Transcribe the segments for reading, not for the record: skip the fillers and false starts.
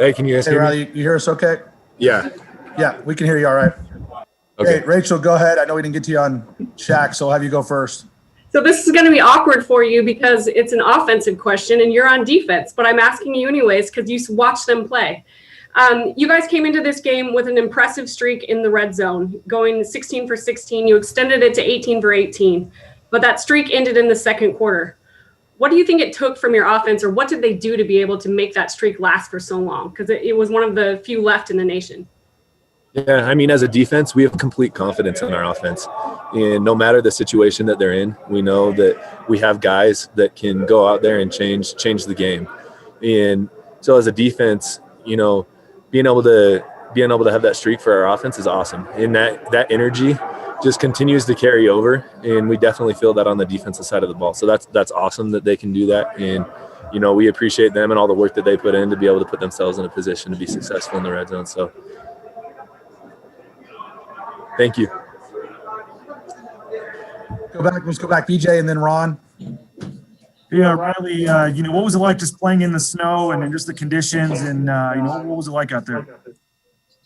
Hey, can you guys Hey, hear me? Riley, you hear us okay? Yeah. Yeah, we can hear you all right. Okay. Hey, Rachel, go ahead. I know we didn't get to you on Shaq, so I'll have you go first. So this is going to be awkward for you because it's an offensive question and you're on defense, but I'm asking you anyways because you watch them play. You guys came into this game with an impressive streak in the red zone, going 16 for 16. You extended it to 18 for 18, but that streak ended in the second quarter. What do you think it took from your offense, or what did they do to be able to make that streak last for so long? Because it was one of the few left in the nation. Yeah, I mean, as a defense, we have complete confidence in our offense. And no matter the situation that they're in, we know that we have guys that can go out there and change the game. And so as a defense, you know, being able to have that streak for our offense is awesome. And that energy just continues to carry over, and we definitely feel that on the defensive side of the ball. So that's awesome that they can do that. And, you know, we appreciate them and all the work that they put in to be able to put themselves in a position to be successful in the red zone. So thank you. Let's go back, BJ, and then Ron. Yeah, Riley, what was it like just playing in the snow and just the conditions, and, what was it like out there?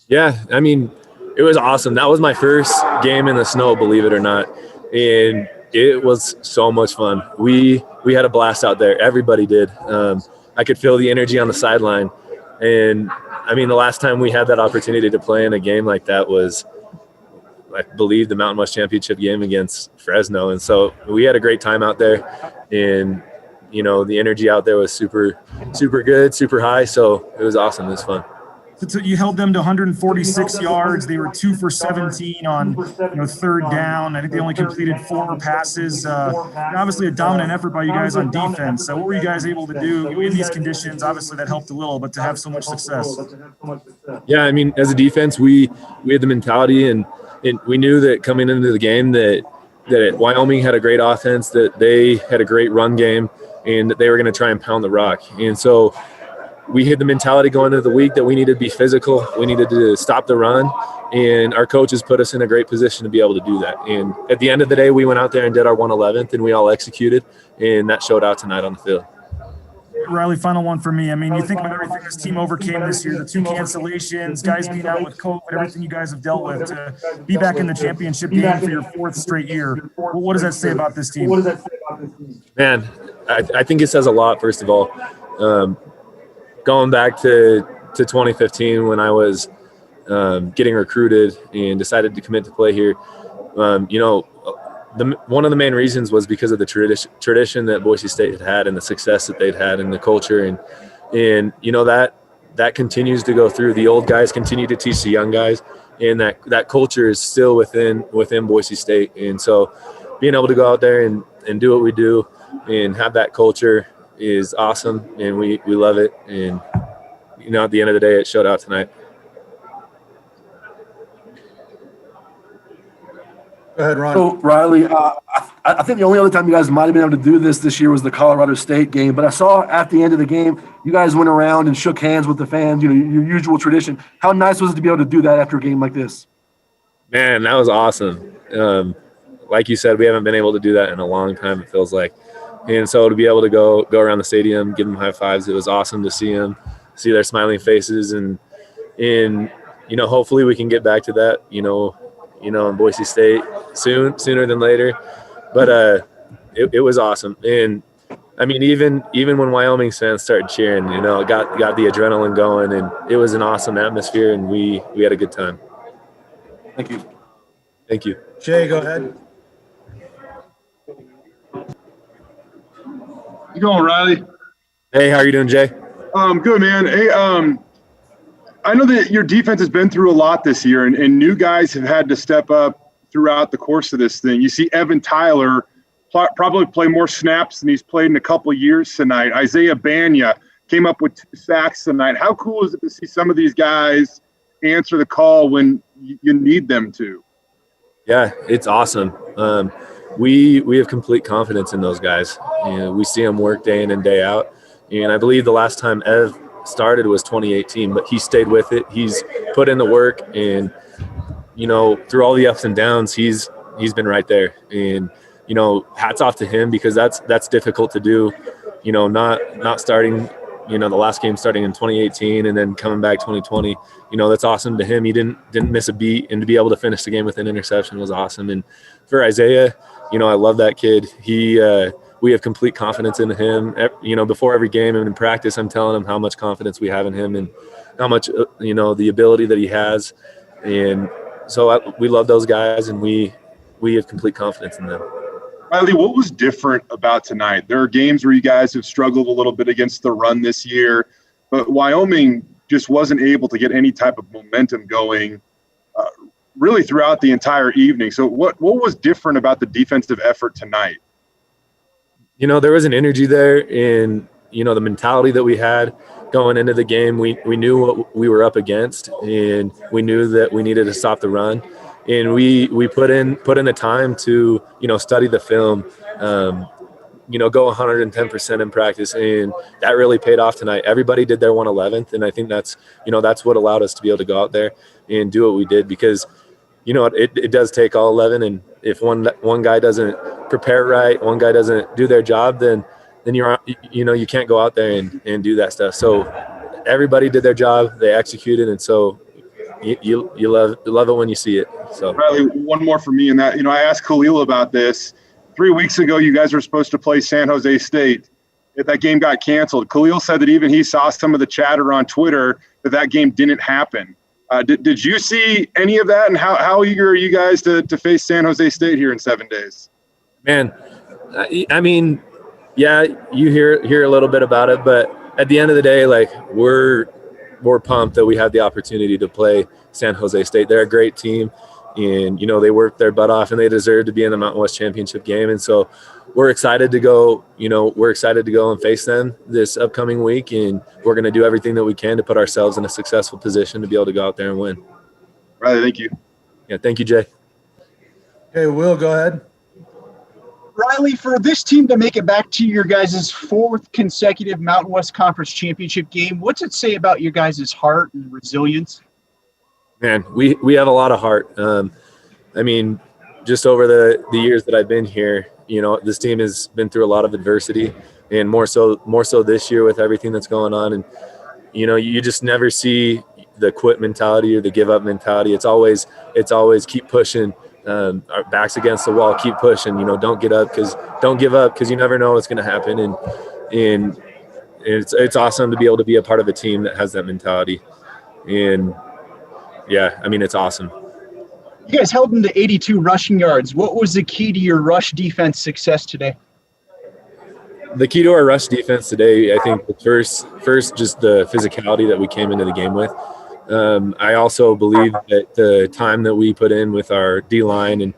Yeah, I mean, it was awesome. That was my first game in the snow, believe it or not, and it was so much fun. We had a blast out there. Everybody did. I could feel the energy on the sideline, and I mean, the last time we had that opportunity to play in a game like that was, I believe, the Mountain West Championship game against Fresno, and so we had a great time out there, and you know, the energy out there was super, super good, super high. So it was awesome. It was fun. So you held them to 146 yards. They were 2 for 17 on third down. I think they only completed 4 passes. Obviously a dominant effort by you guys on defense. So what were you guys able to do in these conditions? Obviously that helped a little, but to have so much success. Yeah, I mean, as a defense, we had the mentality, and we knew that coming into the game that Wyoming had a great offense, that they had a great run game, and that they were going to try and pound the rock. And so we had the mentality going into the week that we needed to be physical. We needed to stop the run, and our coaches put us in a great position to be able to do that. And at the end of the day, we went out there and did our 111th, and we all executed, and that showed out tonight on the field. Riley, final one for me. I mean, you think about everything this team overcame this year, the 2 cancellations, guys being out with COVID, everything you guys have dealt with, to be back in the championship game for your 4th straight year. What does that say about this team? Man, I think it says a lot, first of all. Going back to 2015 when I was getting recruited and decided to commit to play here, one of the main reasons was because of the tradition that Boise State had and the success that they'd had and the culture. And you know, that continues to go through. The old guys continue to teach the young guys, and that culture is still within Boise State. And so being able to go out there and do what we do and have that culture is awesome, and we love it. And you know, at the end of the day, it showed out tonight. Go ahead, Ron. So, Riley, I think the only other time you guys might have been able to do this year was the Colorado State game. But I saw at the end of the game, you guys went around and shook hands with the fans, your usual tradition. How nice was it to be able to do that after a game like this? Man, that was awesome. Like you said, we haven't been able to do that in a long time, it feels like. And so to be able to go around the stadium, give them high fives, it was awesome to see them, see their smiling faces. And hopefully we can get back to that, in Boise State sooner than later. But it was awesome. And I mean, even when Wyoming fans started cheering, it got the adrenaline going, and it was an awesome atmosphere, and we had a good time. Thank you. Thank you. Jay, go ahead. You going, Riley? Hey, how are you doing, Jay? Good, man. Hey, I know that your defense has been through a lot this year, and new guys have had to step up throughout the course of this thing. You see Evan Tyler probably play more snaps than he's played in a couple of years tonight. Isaiah Banya came up with 2 sacks tonight. How cool is it to see some of these guys answer the call when you need them to? Yeah, it's awesome. We have complete confidence in those guys. We see them work day in and day out. And I believe the last time Ev started was 2018, but he stayed with it. He's put in the work, and through all the ups and downs, he's been right there. And hats off to him, because that's difficult to do. Not starting the last game starting in 2018 and then coming back 2020. That's awesome to him. He didn't miss a beat, and to be able to finish the game with an interception was awesome. And for Isaiah, I love that kid. We have complete confidence in him. Before every game and in practice, I'm telling him how much confidence we have in him and how much, the ability that he has. And so we love those guys, and we have complete confidence in them. Riley, what was different about tonight? There are games where you guys have struggled a little bit against the run this year, but Wyoming just wasn't able to get any type of momentum going really throughout the entire evening. So what was different about the defensive effort tonight? There was an energy there in, the mentality that we had going into the game. We knew what we were up against, and we knew that we needed to stop the run. And we put in the time to, study the film, go 110% in practice. And that really paid off tonight. Everybody did their 111th. And I think that's what allowed us to be able to go out there and do what we did, because, it does take all 11. And if one guy doesn't prepare right, one guy doesn't do their job, then you can't go out there and do that stuff. So everybody did their job, they executed. And so you love it when you see it. So Riley, one more for me in that, I asked Khalil about this 3 weeks ago. You guys were supposed to play San Jose State. If that game got canceled, Khalil said that even he saw some of the chatter on Twitter that game didn't happen. Did you see any of that? And how eager are you guys to face San Jose State here in 7 days? Man, I mean, yeah, you hear a little bit about it, but at the end of the day, like, we're pumped that we had the opportunity to play San Jose State. They're a great team, and they worked their butt off, and they deserve to be in the Mountain West Championship game. And so we're excited to go. We're excited to go and face them this upcoming week, and we're going to do everything that we can to put ourselves in a successful position to be able to go out there and win. Riley, thank you. Yeah, thank you, Jay. Okay, Will, go ahead. Riley, for this team to make it back to your guys' fourth consecutive Mountain West Conference Championship game, what's it say about your guys' heart and resilience? Man, we have a lot of heart. I mean, just over the years that I've been here, this team has been through a lot of adversity, and more so this year with everything that's going on. And, you just never see the quit mentality or the give up mentality. It's always keep pushing. Our backs against the wall, keep pushing, don't give up because you never know what's going to happen. And it's awesome to be able to be a part of a team that has that mentality. And yeah, I mean, it's awesome. You guys held them to 82 rushing yards. What was the key to your rush defense success today? The key to our rush defense today, I think, first just the physicality that we came into the game with. I also believe that the time that we put in with our D-line and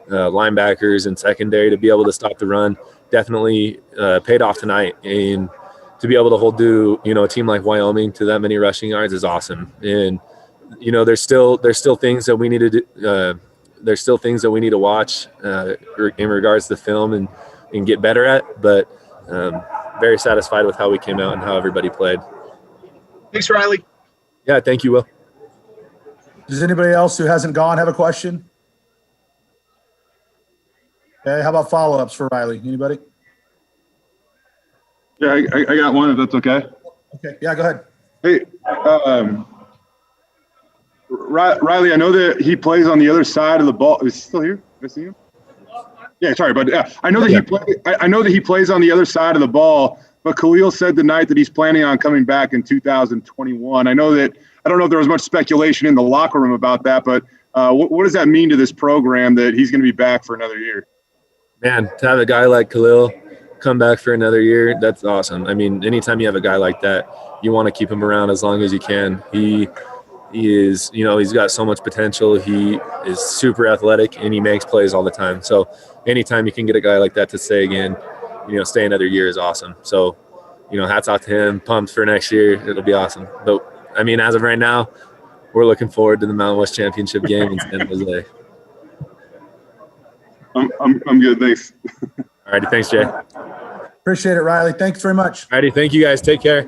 linebackers and secondary to be able to stop the run definitely paid off tonight. And to be able to hold a team like Wyoming to that many rushing yards is awesome. And there's still things that we need to do. There's still things that we need to watch in regards to the film and get better at. But very satisfied with how we came out and how everybody played. Thanks, Riley. Yeah, thank you, Will. Does anybody else who hasn't gone have a question? Okay, how about follow-ups for Riley? Anybody? Yeah, I got one, if that's okay. Okay, yeah, go ahead. Hey, Riley, I know that he plays on the other side of the ball. Is he still here? Did I see him? Yeah, sorry, but I know that he plays on the other side of the ball. But Khalil said tonight that he's planning on coming back in 2021. I don't know if there was much speculation in the locker room about that, but what does that mean to this program that he's going to be back for another year? Man, to have a guy like Khalil come back for another year, that's awesome. I mean, anytime you have a guy like that, you want to keep him around as long as you can. He is, he's got so much potential. He is super athletic, and he makes plays all the time. So anytime you can get a guy like that to stay again, stay another year is awesome. So, hats off to him. Pumped for next year. It'll be awesome. But, I mean, as of right now, we're looking forward to the Mountain West Championship game in San Jose. I'm good. Thanks. All righty. Thanks, Jay. Appreciate it, Riley. Thanks very much. All righty. Thank you, guys. Take care.